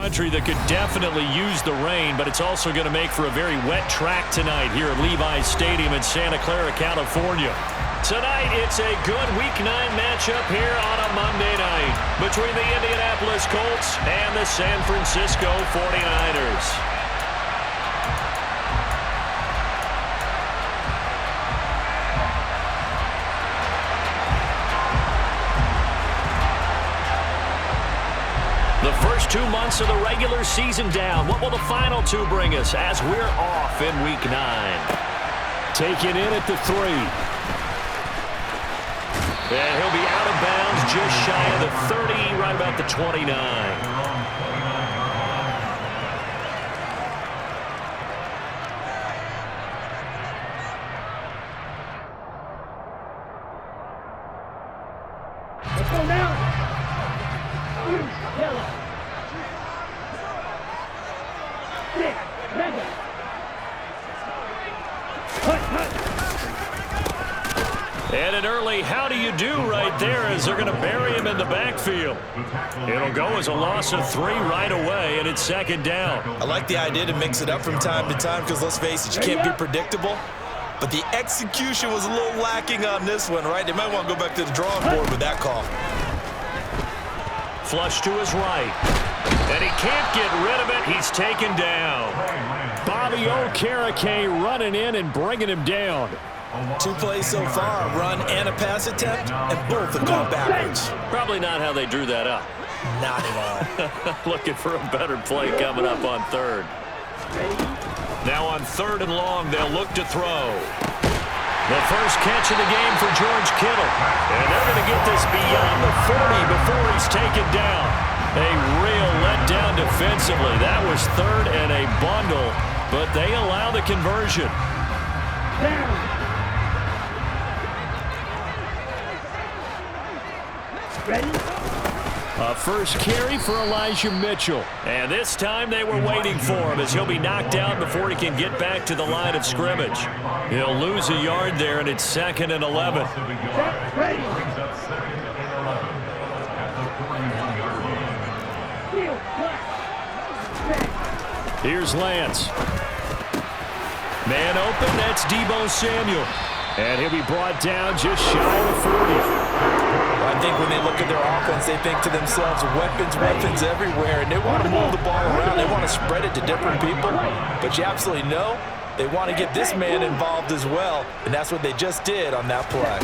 Country that could definitely use the rain, but it's also going to make for a very wet track tonight here at Levi's Stadium in Santa Clara, California. Tonight, it's a good Week 9 matchup here on a Monday night between the Indianapolis Colts and the San Francisco 49ers. The first 2 months of the regular season down. What will the final 2 bring us as we're off in Week 9? Taken in at the 3. And he'll be out of bounds just shy of the 30, right about the 29. Let's go now. And an early how do you do right there as they're going to bury him in the backfield. It'll go as a loss of 3 right away, and it's second down. I like the idea to mix it up from time to time because, let's face it, you can't be predictable. But the execution was a little lacking on this one, right? They might want to go back to the drawing board with that call. Flush to his right. And he can't get rid of it. He's taken down. Bobby Okereke running in and bringing him down. 2 plays so far, a run and a pass attempt, and both have gone backwards. Probably not how they drew that up. Not at all. Looking for a better play coming up on 3rd. Now on 3rd and long, they'll look to throw. The first catch of the game for George Kittle. And they're going to get this beyond the 40 before he's taken down. A real letdown defensively. That was 3rd and a bundle, but they allow the conversion. Ready? A first carry for Elijah Mitchell. And this time they were waiting for him as he'll be knocked out before he can get back to the line of scrimmage. He'll lose a yard there, and it's 2nd and 11. Ready? Here's Lance. Man open, that's Deebo Samuel. And he'll be brought down just shy of 40. I think when they look at their offense, they think to themselves, weapons everywhere, and they want to move the ball around. They want to spread it to different people. But you absolutely know they want to get this man involved as well, and that's what they just did on that play.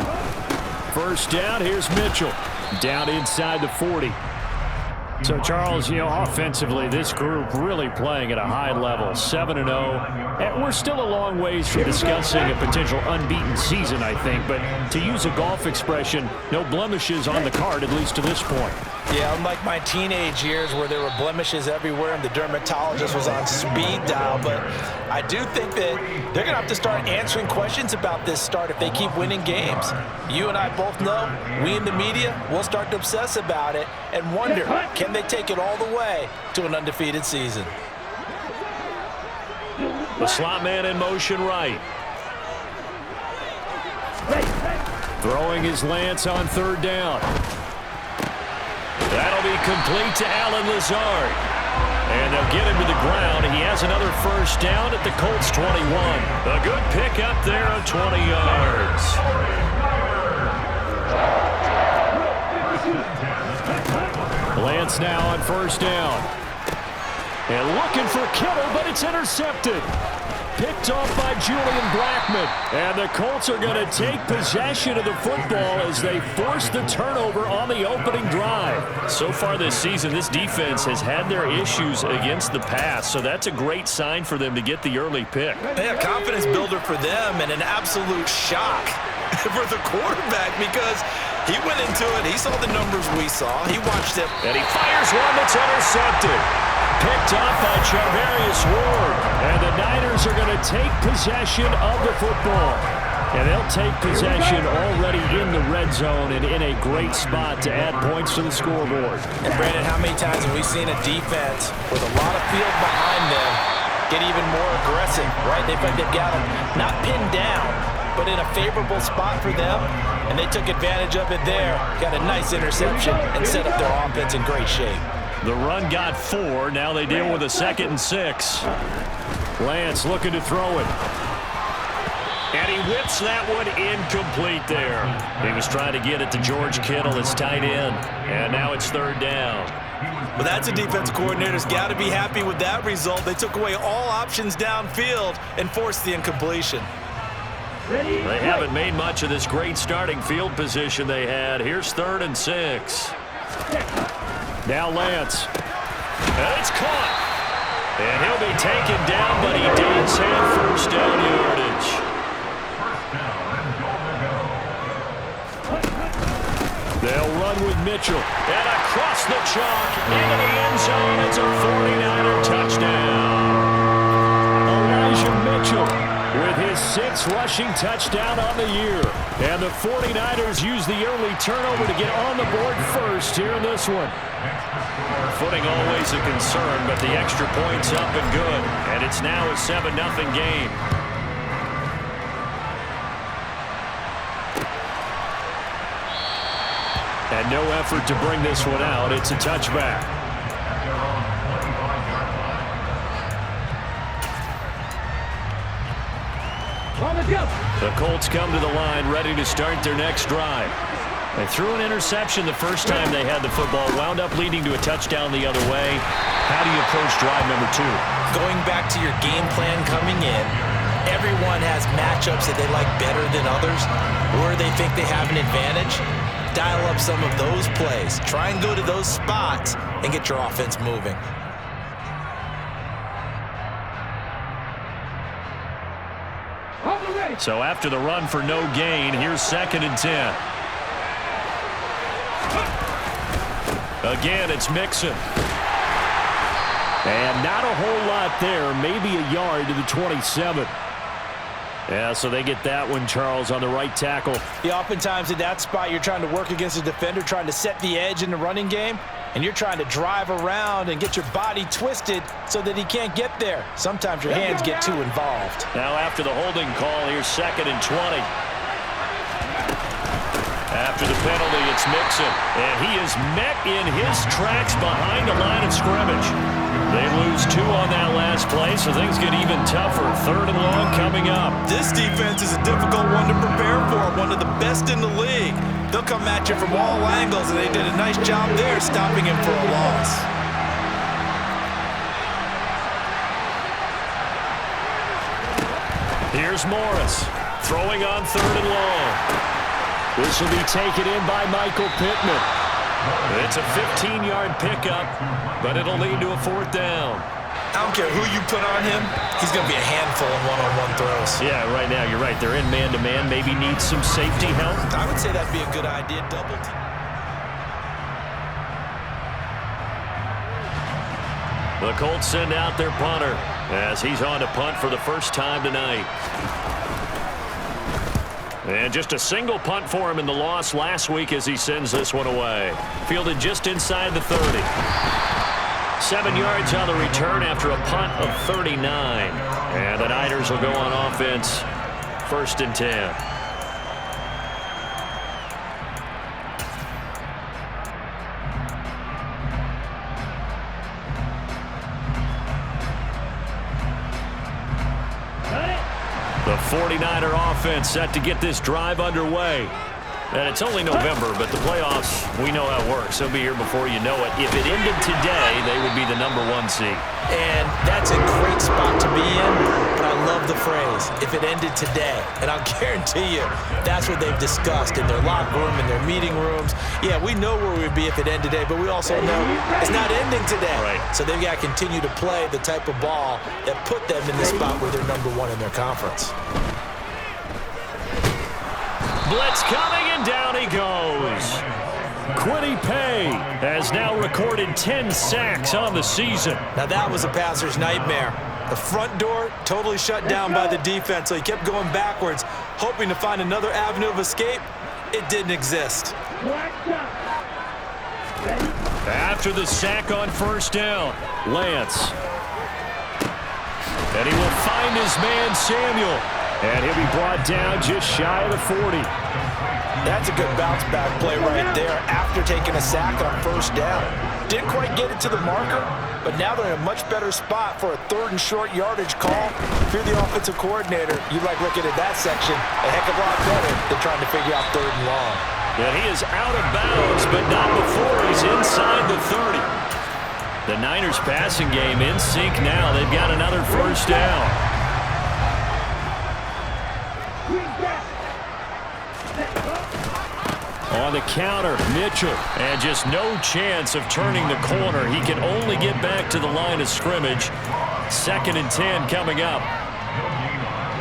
First down, here's Mitchell. Down inside the 40. So, Charles, offensively, this group really playing at a high level, 7-0. And we're still a long ways from discussing a potential unbeaten season, I think. But to use a golf expression, no blemishes on the card, at least to this point. Yeah, unlike my teenage years where there were blemishes everywhere and the dermatologist was on speed dial. But I do think that they're going to have to start answering questions about this start if they keep winning games. You and I both know, we in the media, will start to obsess about it and wonder, can they take it all the way to an undefeated season? The slot man in motion right. Throwing his Lance on 3rd down. That'll be complete to Allen Lazard. And they'll get him to the ground. He has another first down at the Colts 21. A good pickup there of 20 yards. Lance now on first down. And looking for Kittle, but it's intercepted. Picked off by Julian Blackmon. And the Colts are going to take possession of the football as they force the turnover on the opening drive. So far this season, this defense has had their issues against the pass, so that's a great sign for them to get the early pick. Yeah, confidence builder for them and an absolute shock for the quarterback because he went into it. He saw the numbers we saw. He watched it. And he fires one that's intercepted. Picked off by Charvarius Ward. And the Niners are going to take possession of the football. And they'll take possession already in the red zone and in a great spot to add points to the scoreboard. And Brandon, how many times have we seen a defense with a lot of field behind them get even more aggressive, right? They've got them not pinned down, but in a favorable spot for them, and they took advantage of it there. Got a nice interception and set up their offense in great shape. The run got 4. Now they deal with a 2nd and 6. Lance looking to throw it. And he whips that one incomplete there. He was trying to get it to George Kittle, his tight end. And now it's 3rd down. Well, that's a defensive coordinator's got to be happy with that result. They took away all options downfield and forced the incompletion. They haven't made much of this great starting field position they had. Here's 3rd and 6. Now Lance. And it's caught. And he'll be taken down, but he does have 1st down yardage. They'll run with Mitchell. And across the chalk into the end zone. It's a 49er touchdown. Elijah Mitchell with his 6th rushing touchdown on the year. And the 49ers use the early turnover to get on the board first here in this one. Footing always a concern, but the extra point's up and good. And it's now a 7-0 game. And no effort to bring this one out. It's a touchback. The Colts come to the line ready to start their next drive. They threw an interception the first time they had the football, wound up leading to a touchdown the other way. How do you approach drive number 2? Going back to your game plan coming in, everyone has matchups that they like better than others, or they think they have an advantage. Dial up some of those plays. Try and go to those spots and get your offense moving. So after the run for no gain, here's 2nd and 10. Again, it's Mixon. And not a whole lot there. Maybe a yard to the 27. Yeah, so they get that one, Charles, on the right tackle. Yeah, oftentimes in that spot, you're trying to work against a defender, trying to set the edge in the running game, and you're trying to drive around and get your body twisted so that he can't get there. Sometimes your hands get too involved. Now after the holding call, here's 2nd and 20. After the penalty, it's Mixon, and he is met in his tracks behind the line of scrimmage. They lose 2 on that last play, so things get even tougher. 3rd and long coming up. This defense is a difficult one to prepare for, one of the best in the league. They'll come at you from all angles, and they did a nice job there stopping him for a loss. Here's Morris, throwing on 3rd and long. This will be taken in by Michael Pittman. It's a 15-yard pickup, but it'll lead to a 4th down. I don't care who you put on him, he's going to be a handful in one-on-one throws. Yeah, right now, you're right. They're in man-to-man, maybe need some safety help. I would say that'd be a good idea, double team. The Colts send out their punter as he's on to punt for the first time tonight. And just a single punt for him in the loss last week as he sends this one away. Fielded just inside the 30. 7 yards on the return after a punt of 39. And the Niners will go on offense. 1st and 10. The 49er offense set to get this drive underway. And it's only November, but the playoffs, we know how it works. They'll be here before you know it. If it ended today, they would be the #1 seed. And that's a great spot to be in, but I love the phrase, if it ended today. And I'll guarantee you, that's what they've discussed in their locker room, in their meeting rooms. Yeah, we know where we'd be if it ended today, but we also know it's not ending today. Right. So they've got to continue to play the type of ball that put them in the spot where they're #1 in their conference. Blitz coming, and down he goes. Kwity Paye has now recorded 10 sacks on the season. Now that was a passer's nightmare. The front door totally shut down by the defense, so he kept going backwards, hoping to find another avenue of escape. It didn't exist. After the sack on 1st down, Lance. And he will find his man Samuel. And he'll be brought down just shy of the 40. That's a good bounce back play right there after taking a sack on 1st down. Didn't quite get it to the marker, but now they're in a much better spot for a 3rd and short yardage call. If you're the offensive coordinator, you like looking at that section a heck of a lot better than trying to figure out 3rd and long. And he is out of bounds, but not before he's inside the 30. The Niners passing game in sync now. They've got another first down. On the counter, Mitchell. And just no chance of turning the corner. He can only get back to the line of scrimmage. 2nd and 10 coming up.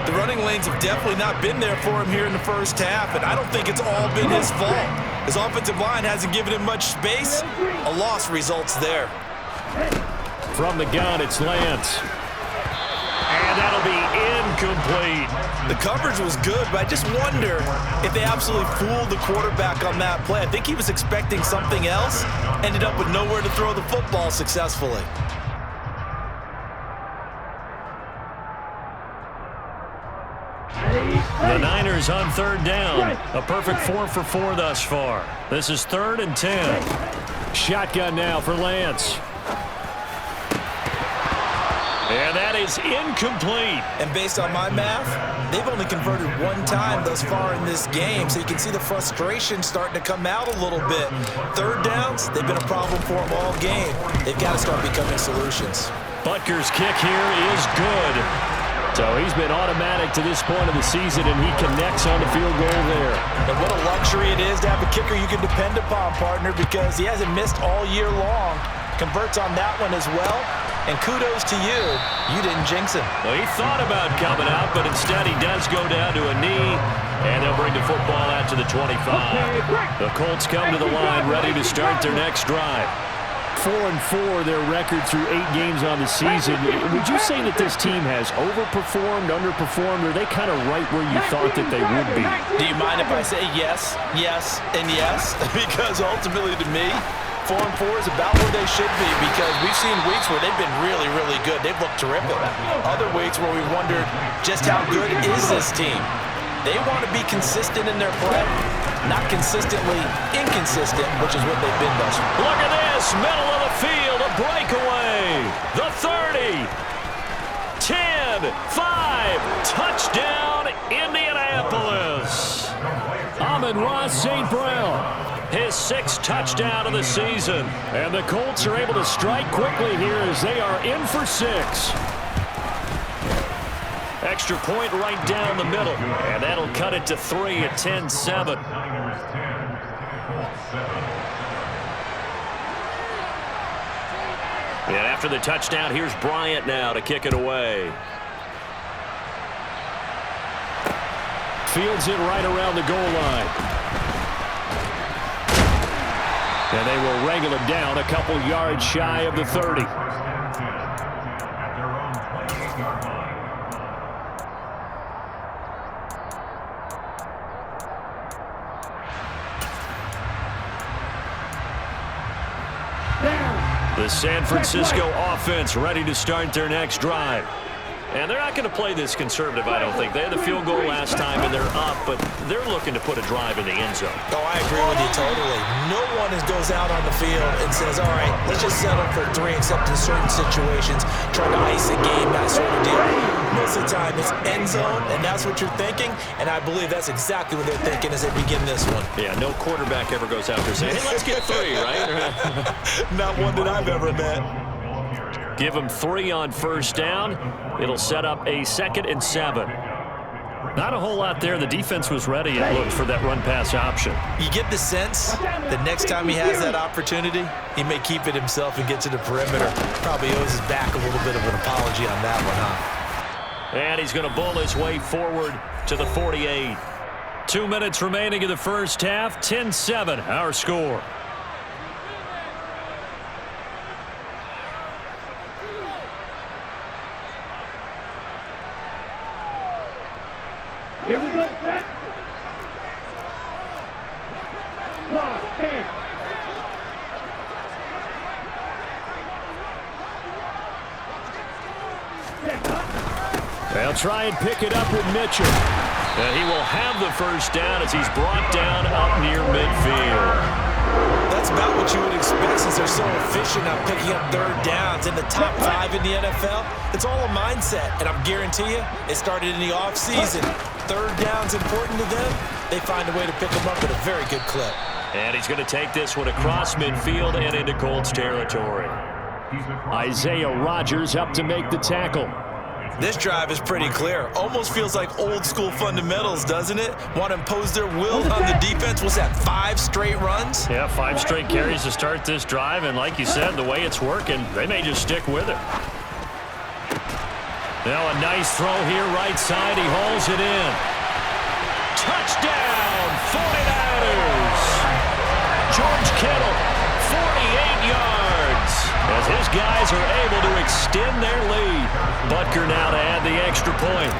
The running lanes have definitely not been there for him here in the first half, and I don't think it's all been his fault. His offensive line hasn't given him much space. A loss results there. From the gun, it's Lance. And that'll be incomplete. The coverage was good, but I just wonder if they absolutely fooled the quarterback on that play. I think he was expecting something else, ended up with nowhere to throw the football successfully. The Niners on 3rd down. A perfect 4 for 4 thus far. This is 3rd and 10. Shotgun now for Lance. And that is incomplete. And based on my math, they've only converted 1 time thus far in this game, so you can see the frustration starting to come out a little bit. 3rd downs, they've been a problem for them all game. They've got to start becoming solutions. Butker's kick here is good. So he's been automatic to this point of the season, and he connects on the field goal there. And what a luxury it is to have a kicker you can depend upon, partner, because he hasn't missed all year long. Converts on that one as well. And kudos to you. You didn't jinx him. Well, he thought about coming out, but instead he does go down to a knee, and they'll bring the football out to the 25. The Colts come to the line ready to start their next drive. 4-4, their record through 8 games on the season. Would you say that this team has overperformed, underperformed, or are they kind of right where you thought that they would be? Do you mind if I say yes, yes, and yes? Because ultimately to me, 4-4 is about where they should be, because we've seen weeks where they've been really, really good. They've looked terrific. Other weeks where we wondered just how good is this team. They want to be consistent in their play, not consistently inconsistent, which is what they've been thus far. Look at this, middle of the field, a breakaway. The 30, 10, 5, touchdown, Indianapolis. Amon-Ra St. Brown. His 6th touchdown of the season. And the Colts are able to strike quickly here as they are in for 6. Extra point right down the middle. And that'll cut it to 3 at 10-7. And after the touchdown, here's Bryant now to kick it away. Fields it right around the goal line. And they will wrangle him down a couple yards shy of the 30. The San Francisco offense ready to start their next drive. And they're not going to play this conservative, I don't think. They had the field goal last time, and they're up, but they're looking to put a drive in the end zone. Oh, I agree with you totally. No one goes out on the field and says, all right, let's just settle for 3, except in certain situations, trying to ice a game, that sort of deal. Most of the time, it's end zone, and that's what you're thinking, and I believe that's exactly what they're thinking as they begin this one. Yeah, no quarterback ever goes out there saying, hey, let's get 3, right? Not one that I've ever met. Give him 3 on first down. It'll set up a 2nd and 7. Not a whole lot there. The defense was ready, it looked, for that run-pass option. You get the sense that next time he has that opportunity, he may keep it himself and get to the perimeter. Probably owes his back a little bit of an apology on that one, huh? And he's going to bull his way forward to the 48. 2 minutes remaining in the first half. 10-7, our score. Here we go, set. Lock, hand. They'll try and pick it up with Mitchell. And he will have the first down as he's brought down up near midfield. That's about what you would expect since they're so efficient on picking up third downs in the top 5 in the NFL. It's all a mindset, and I'm guarantee you it started in the offseason. Third down's important to them. They find a way to pick them up at a very good clip. And he's going to take this one across midfield and into Colts territory. Isaiah Rodgers up to make the tackle. This drive is pretty clear. Almost feels like old-school fundamentals, doesn't it? Want to impose their will on the defense. What's that, 5 straight runs? Yeah, 5 straight carries to start this drive, and like you said, the way it's working, they may just stick with it. Now a nice throw here, right side. He hauls it in. Touchdown, 49ers! George Kittle, 48 yards, as his guys are able to extend their lead. Butker now to add the extra point.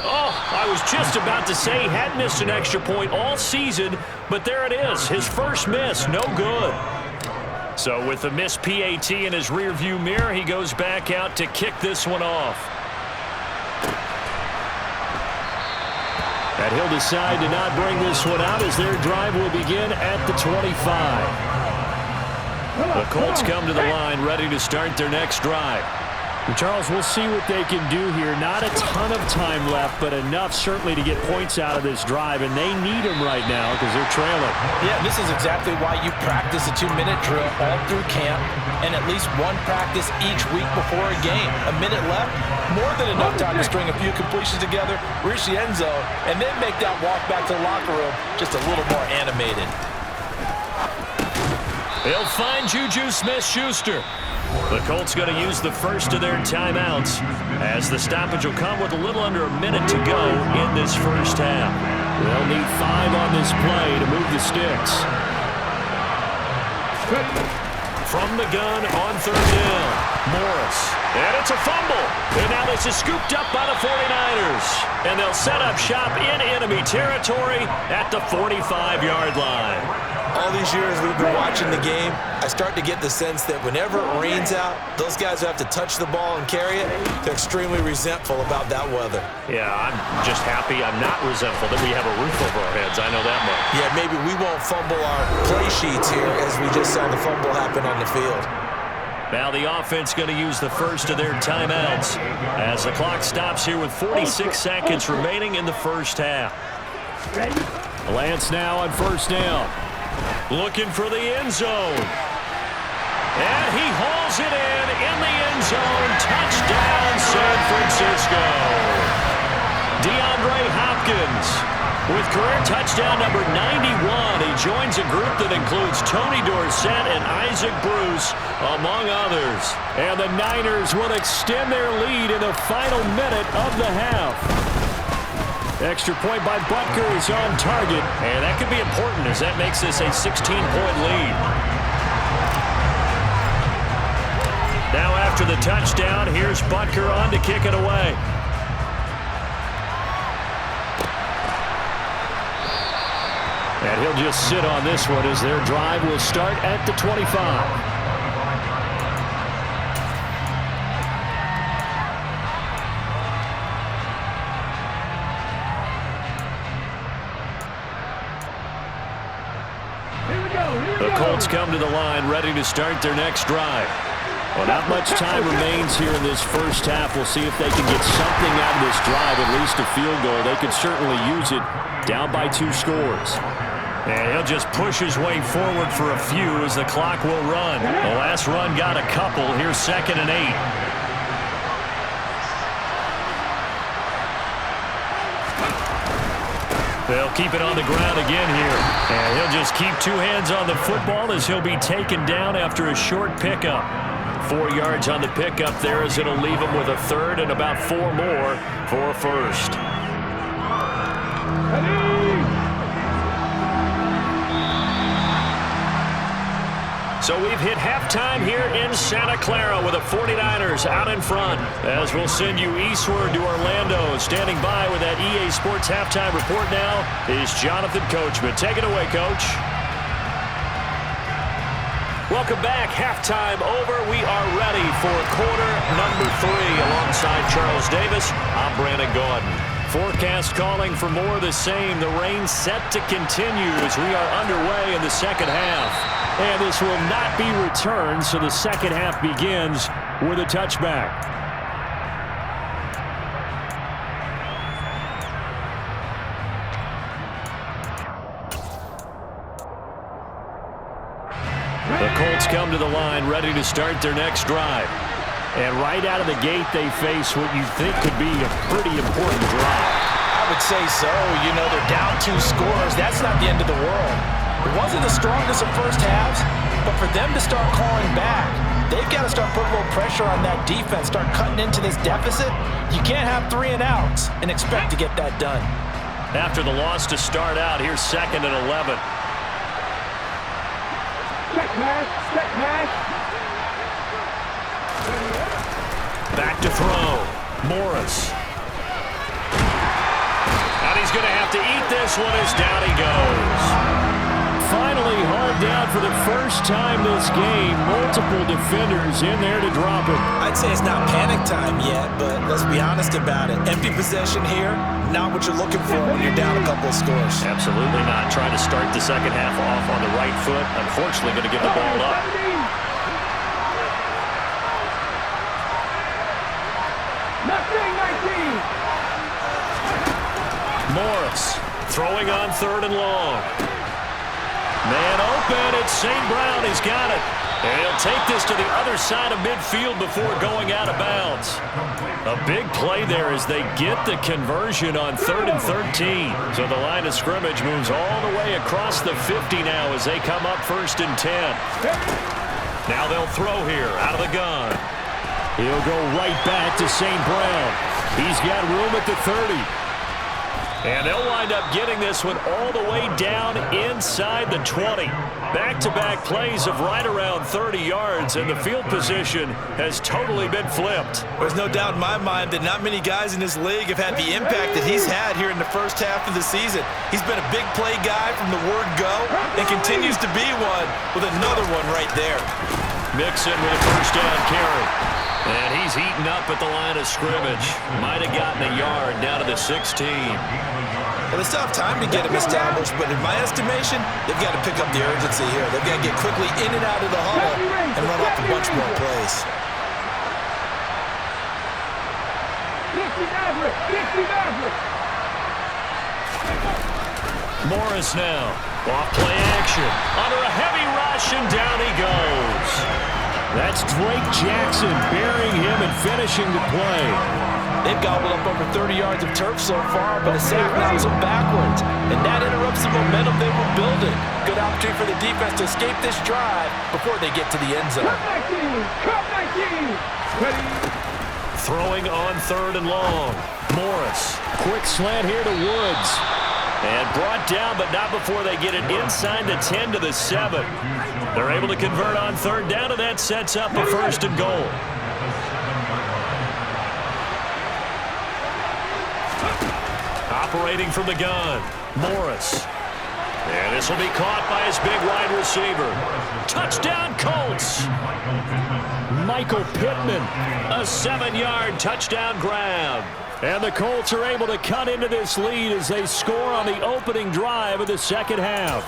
Oh, I was just about to say he hadn't missed an extra point all season, but there it is, his first miss, no good. So with the missed PAT in his rearview mirror, he goes back out to kick this one off. And he'll decide to not bring this one out as their drive will begin at the 25. The Colts come to the line ready to start their next drive. And Charles, we'll see what they can do here. Not a ton of time left, but enough certainly to get points out of this drive, and they need them right now because they're trailing. Yeah, this is exactly why you practice a 2-minute drill all through camp and at least one practice each week before a game. A minute left, more than enough time to string a few completions together, reach the end zone, and then make that walk back to the locker room just a little more animated. They'll find Juju Smith-Schuster. The Colts going to use the first of their timeouts as the stoppage will come with a little under a minute to go in this first half. They'll need 5 on this play to move the sticks. From the gun on third down, Morris. And it's a fumble. And now this is scooped up by the 49ers. And they'll set up shop in enemy territory at the 45-yard line. All these years we've been watching the game, I start to get the sense that whenever it rains out, those guys who have to touch the ball and carry it, they're extremely resentful about that weather. Yeah, I'm just happy I'm not resentful that we have a roof over our heads. I know that much. Yeah, maybe we won't fumble our play sheets here as we just saw the fumble happen on the field. Now the offense going to use the first of their timeouts as the clock stops here with 46 seconds remaining in the first half. Lance now on first down. Looking for the end zone. And he hauls it in the end zone. Touchdown, San Francisco. DeAndre Hopkins with career touchdown number 91. He joins a group that includes Tony Dorsett and Isaac Bruce, among others. And the Niners will extend their lead in the final minute of the half. Extra point by Butker is on target, and that could be important as that makes this a 16-point lead. Now after the touchdown, here's Butker on to kick it away. And he'll just sit on this one as their drive will start at the 25. The Colts come to the line ready to start their next drive. Well, not much time remains here in this first half. We'll see if they can get something out of this drive, at least a field goal. They could certainly use it down by 2 scores. And he'll just push his way forward for a few as the clock will run. The last run got a couple. Here's 2nd and 8. They'll keep it on the ground again here. And he'll just keep 2 hands on the football as he'll be taken down after a short pickup. 4 yards on the pickup there as it'll leave him with a third and about 4 more for a first. So we've hit halftime here in Santa Clara with the 49ers out in front. As we'll send you eastward to Orlando. Standing by with that EA Sports halftime report now is Jonathan Coachman. Take it away, Coach. Welcome back. Halftime over. We are ready for quarter number 3. Alongside Charles Davis, I'm Brandon Gaudin. Forecast calling for more of the same. The rain set to continue as we are underway in the second half. And this will not be returned, so the second half begins with a touchback. The Colts come to the line ready to start their next drive. And right out of the gate, they face what you think could be a pretty important drive. I would say so. You know, they're down 2 scores. That's not the end of the world. It wasn't the strongest of first halves, but for them to start calling back, they've got to start putting a little pressure on that defense, start cutting into this deficit. You can't have 3 and outs and expect to get that done. After the loss to start out, here's 2nd and 11. Check pass, check pass. Back to throw. Morris. And he's going to have to eat this one as down he goes. Finally hauled down for the first time this game. Multiple defenders in there to drop it. I'd say it's not panic time yet, but let's be honest about it. Empty possession here, not what you're looking for when you're down a couple of scores. Absolutely not. Trying to start the second half off on the right foot. Unfortunately, going to give the ball up. Morris throwing on 3rd and long. Man open, it's St. Brown. He's got it. And he'll take this to the other side of midfield before going out of bounds. A big play there as they get the conversion on 3rd and 13. So the line of scrimmage moves all the way across the 50 now as they come up 1st and 10. Now they'll throw here out of the gun. He'll go right back to St. Brown. He's got room at the 30. And they'll wind up getting this one all the way down inside the 20. Back-to-back plays of right around 30 yards, and the field position has totally been flipped. There's no doubt in my mind that not many guys in this league have had the impact that he's had here in the first half of the season. He's been a big play guy from the word go and continues to be one with another one right there. Mixon with a first down carry. And he's heating up at the line of scrimmage. Might have gotten a yard down to the 16. Well, they still have time to get him established, but in my estimation, they've got to pick up the urgency here. They've got to get quickly in and out of the huddle and run off a bunch more plays. 50 Morris now. Off play action. Under a heavy rush, and down he goes. That's Drake Jackson burying him and finishing the play. They've gobbled up over 30 yards of turf so far, but a sack knocks them backwards, and that interrupts the momentum they were building. Good opportunity for the defense to escape this drive before they get to the end zone. Throwing on 3rd and long. Morris. Quick slant here to Woods. And brought down, but not before they get it inside the 10 to the 7. They're able to convert on 3rd down, and that sets up a 1st and goal. Operating from the gun, Morris. And this will be caught by his big wide receiver. Touchdown, Colts! Michael Pittman, a 7-yard touchdown grab. And the Colts are able to cut into this lead as they score on the opening drive of the second half.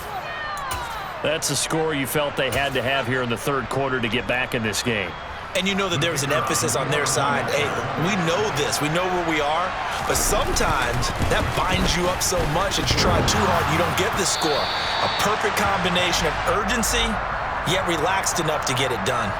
That's a score you felt they had to have here in the 3rd quarter to get back in this game. And you know that there's an emphasis on their side. Hey, we know this. We know where we are. But sometimes that binds you up so much that you try too hard, you don't get the score. A perfect combination of urgency, yet relaxed enough to get it done.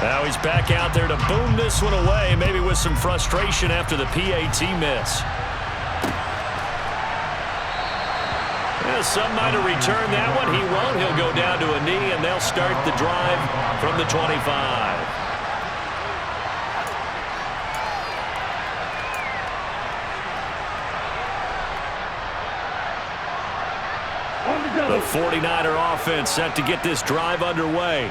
Now he's back out there to boom this one away, maybe with some frustration after the PAT miss. Yeah, some might have returned that one. He won't. He'll go down to a knee, and they'll start the drive from the 25. The 49er offense set to get this drive underway.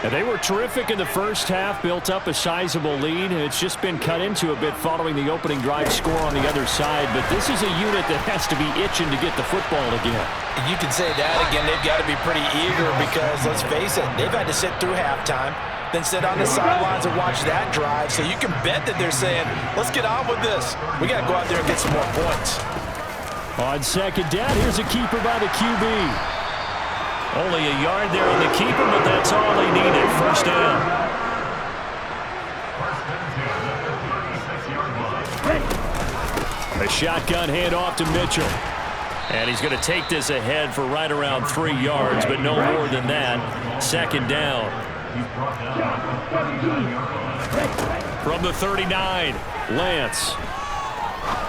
And they were terrific in the first half, built up a sizable lead, and it's just been cut into a bit following the opening drive score on the other side. But this is a unit that has to be itching to get the football again. You can say that again. They've got to be pretty eager because, let's face it, they've had to sit through halftime, then sit on the sidelines and watch that drive. So you can bet that they're saying, let's get on with this. We got to go out there and get some more points. On second down, here's a keeper by the QB. Only a yard there on the keeper, but that's all they needed. First down. A shotgun handoff to Mitchell. And he's going to take this ahead for right around 3 yards, but no more than that. Second down. From the 39, Lance.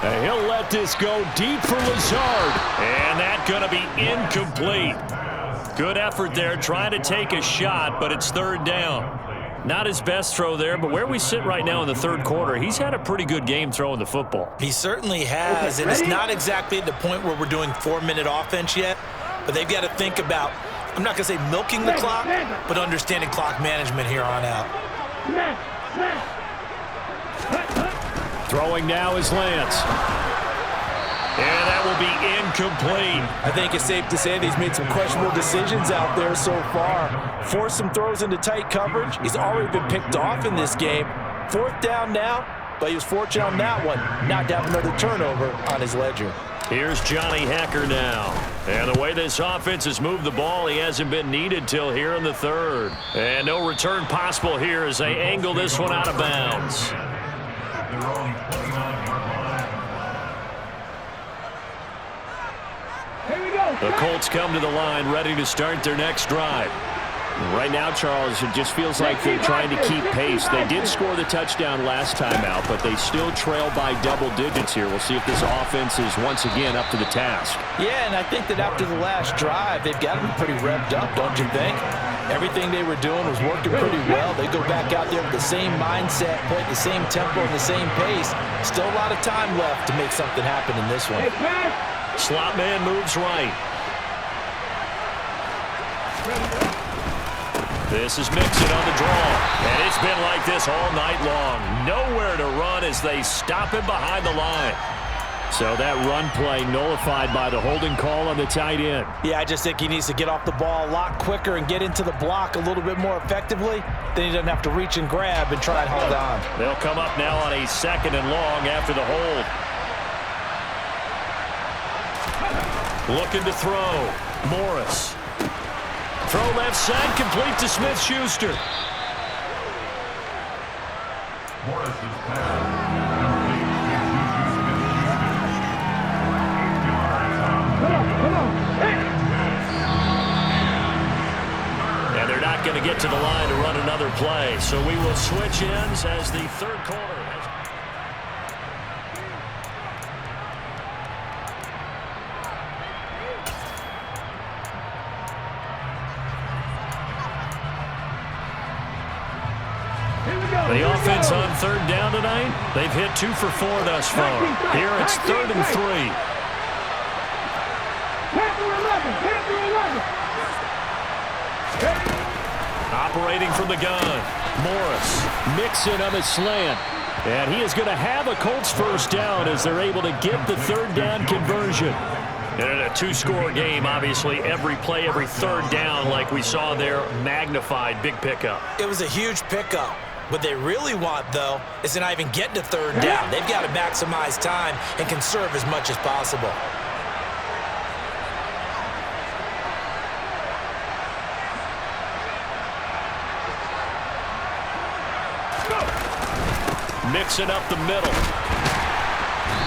And he'll let this go deep for Lazard. And that's going to be incomplete. Good effort there, trying to take a shot, but it's third down. Not his best throw there, but where we sit right now in the third quarter, he's had a pretty good game throwing the football. He certainly has, and it's not exactly at the point where we're doing 4-minute offense yet, but they've got to think about, I'm not going to say milking the clock, but understanding clock management here on out. Throwing now is Lance. And that will be incomplete. I think it's safe to say that he's made some questionable decisions out there so far. Forced some throws into tight coverage. He's already been picked off in this game. Fourth down now, but he was fortunate on that one. Not to have another turnover on his ledger. Here's Johnny Hacker now. And the way this offense has moved the ball, he hasn't been needed till here in the third. And no return possible here as they angle this one out of bounds. The Colts come to the line ready to start their next drive. Right now, Charles, it just feels like they're trying to keep pace. They did score the touchdown last time out, but they still trail by double digits here. We'll see if this offense is once again up to the task. Yeah, and I think that after the last drive, they've got to be pretty revved up, don't you think? Everything they were doing was working pretty well. They go back out there with the same mindset, play at the same tempo and the same pace. Still a lot of time left to make something happen in this one. Slot man moves right. This is Mixon on the draw. And it's been like this all night long. Nowhere to run as they stop him behind the line. So that run play nullified by the holding call on the tight end. Yeah, I just think he needs to get off the ball a lot quicker and get into the block a little bit more effectively. Then he doesn't have to reach and grab and try and hold on. They'll come up now on a 2nd and long after the hold. Looking to throw. Morris. Throw left side, complete to Smith-Schuster. And they're not going to get to the line to run another play. So we will switch ends as the third quarter. The offense on third down tonight, they've hit 2 for 4 thus far. Here it's 3rd and 3. Operating from the gun, Morris. Mixon on the slant. And he is going to have a Colts first down as they're able to get the third down conversion. And in a 2-score game, obviously, every play, every third down, like we saw there, magnified, big pickup. It was a huge pickup. What they really want, though, is to not even get to third down. They've got to maximize time and conserve as much as possible. Mixing up the middle.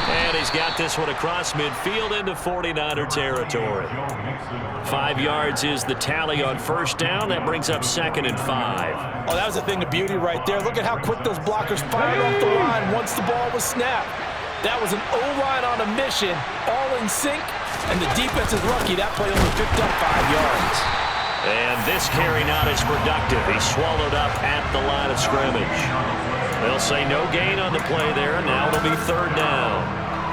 And he's got this one across midfield into 49er territory. 5 yards is the tally on first down. That brings up 2nd and 5. Oh, that was a thing of beauty right there. Look at how quick those blockers fired off the line once the ball was snapped. That was an O-line on a mission, all in sync, and the defense is lucky that play only picked up 5 yards. And this carry not as productive. He swallowed up at the line of scrimmage. They'll say no gain on the play there. Now it'll be third down.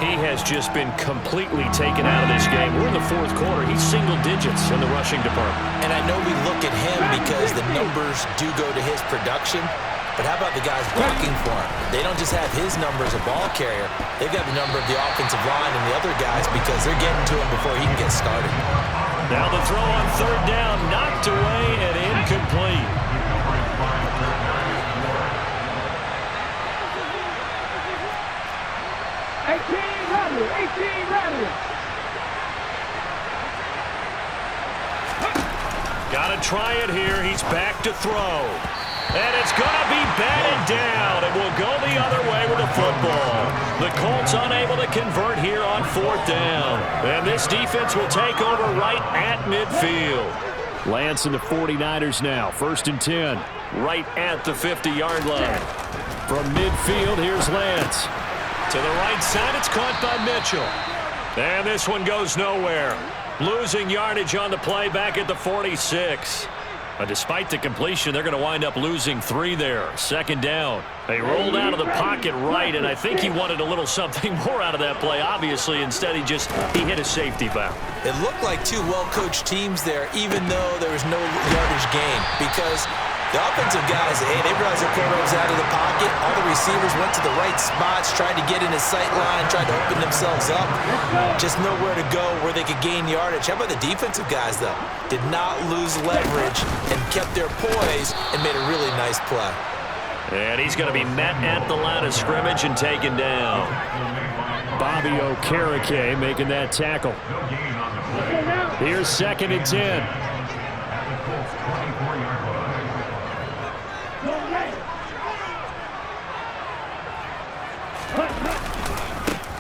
He has just been completely taken out of this game. We're in the fourth quarter. He's single digits in the rushing department. And I know we look at him because the numbers do go to his production. But how about the guys blocking for him? They don't just have his number as a ball carrier. They've got the number of the offensive line and the other guys because they're getting to him before he can get started. Now the throw on third down, knocked away and incomplete. Got to try it here. He's back to throw. And it's going to be batted down. It will go the other way with the football. The Colts unable to convert here on fourth down. And this defense will take over right at midfield. Lance and the 49ers now. 1st and 10. Right at the 50-yard line. From midfield, here's Lance. To the right side, it's caught by Mitchell. And this one goes nowhere. Losing yardage on the play back at the 46. Despite the completion, they're going to wind up losing 3 there. 2nd down. They rolled out of the pocket right, and I think he wanted a little something more out of that play. Obviously, instead he hit a safety valve. It looked like 2 well-coached teams there, even though there was no yardage gain, because the offensive guys, hey, they realized their quarterback was out of the pocket. All the receivers went to the right spots, tried to get in his sight line, tried to open themselves up. Just nowhere to go where they could gain yardage. How about the defensive guys, though? Did not lose leverage and kept their poise and made a really nice play. And he's going to be met at the line of scrimmage and taken down. Bobby Okereke making that tackle. Here's 2nd and 10.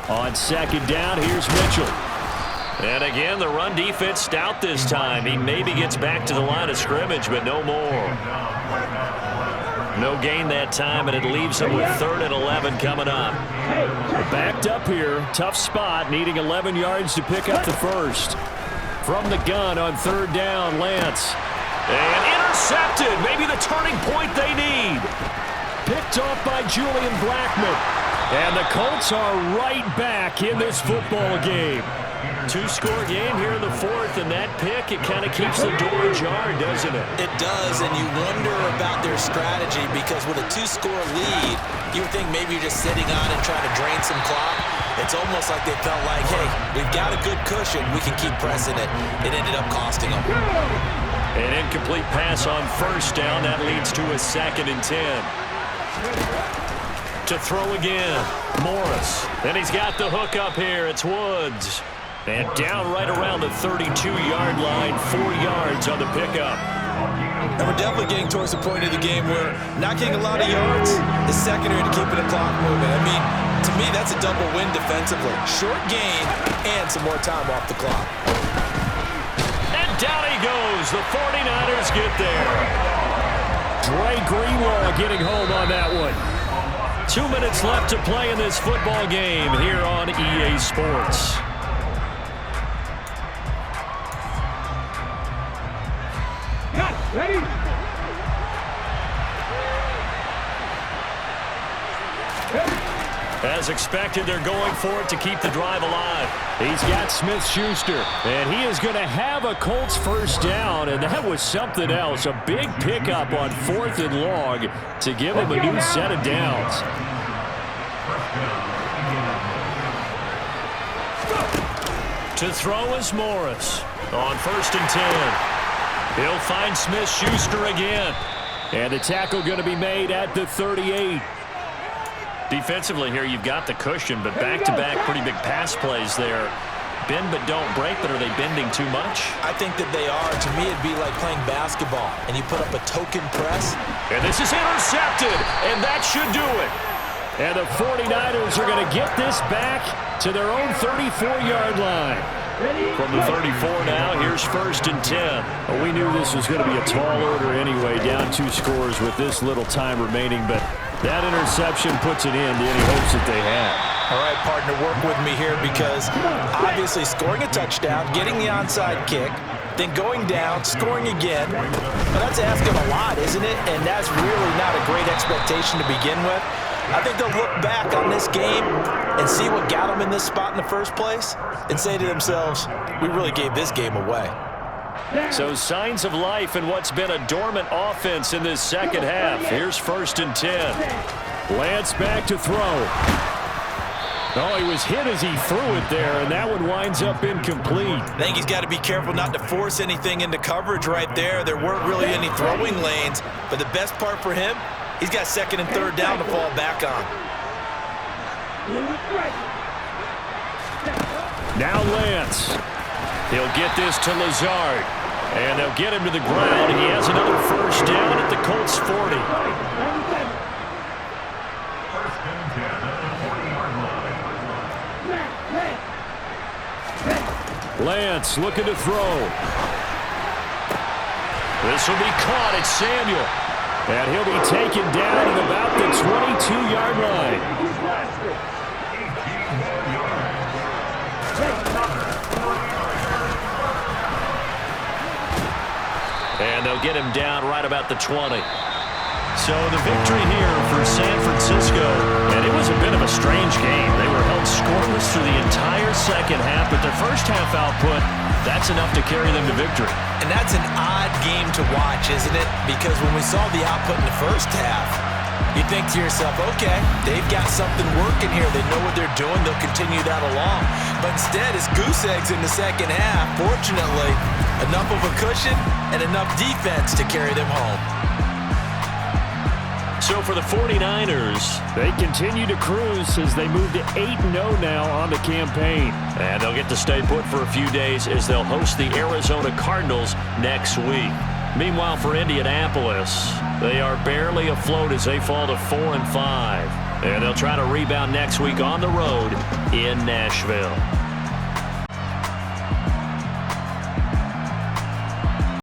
On 2nd down, here's Mitchell. And again, the run defense stout this time. He maybe gets back to the line of scrimmage, but no more. No gain that time, and it leaves him with 3rd and 11 coming up. Backed up here, tough spot, needing 11 yards to pick up the first. From the gun on 3rd down, Lance. And intercepted, maybe the turning point they need. Picked off by Julian Blackmon. And the Colts are right back in this football game. 2-score game here in the 4th, and that pick, it kind of keeps the door ajar, doesn't it? It does, and you wonder about their strategy because with a 2-score lead, you would think maybe you're just sitting on and trying to drain some clock. It's almost like they felt like, hey, we've got a good cushion. We can keep pressing it. It ended up costing them. An incomplete pass on 1st down. That leads to a 2nd and 10. To throw again, Morris. And he's got the hook up here. It's Woods. And down right around the 32-yard line, 4 yards on the pickup. And we're definitely getting towards the point of the game where not getting a lot of yards is secondary to keeping the clock moving. I mean, to me, that's a double win defensively. Short gain and some more time off the clock. And down he goes. The 49ers get there. Dre Greenlaw getting home on that one. 2 minutes left to play in this football game here on EA Sports. Ready? As expected, they're going for it to keep the drive alive. He's got Smith-Schuster, and he is going to have a Colts 1st down, and that was something else. A big pickup on 4th and long to give him a new set of downs. To throw is Morris on 1st and 10. He'll find Smith-Schuster again, and the tackle going to be made at the 38. Defensively here, you've got the cushion, but back-to-back pretty big pass plays there. Bend but don't break, but are they bending too much? I think that they are. To me, it'd be like playing basketball, and you put up a token press. And this is intercepted, and that should do it. And the 49ers are going to get this back to their own 34-yard line. From the 34 now, here's 1st and 10. Well, we knew this was going to be a tall order anyway, down 2 scores with this little time remaining, but that interception puts it in to any hopes that they had. All right, partner, work with me here because obviously scoring a touchdown, getting the onside kick, then going down, scoring again. Well, that's asking a lot, isn't it? And that's really not a great expectation to begin with. I think they'll look back on this game and see what got them in this spot in the first place and say to themselves, we really gave this game away. So signs of life in what's been a dormant offense in this second half. Here's 1st and 10. Lance back to throw. Oh, he was hit as he threw it there, and that one winds up incomplete. I think he's got to be careful not to force anything into coverage right there. There weren't really any throwing lanes, but the best part for him, he's got 2nd and 3rd down to fall back on. Now Lance. He'll get this to Lazard, and they'll get him to the ground. He has another 1st down at the Colts 40. Lance looking to throw. This will be caught at Samuel. And he'll be taken down at about the 22-yard line. And they'll get him down right about the 20. So the victory here for San Francisco, and it was a bit of a strange game. They were held scoreless through the entire second half, but their first half output, that's enough to carry them to victory. And that's an odd game to watch, isn't it? Because when we saw the output in the first half, you think to yourself, okay, they've got something working here. They know what they're doing. They'll continue that along. But instead, it's goose eggs in the second half. Fortunately, enough of a cushion and enough defense to carry them home. So for the 49ers, they continue to cruise as they move to 8-0 now on the campaign. And they'll get to stay put for a few days as they'll host the Arizona Cardinals next week. Meanwhile, for Indianapolis, they are barely afloat as they fall to 4-5. And they'll try to rebound next week on the road in Nashville.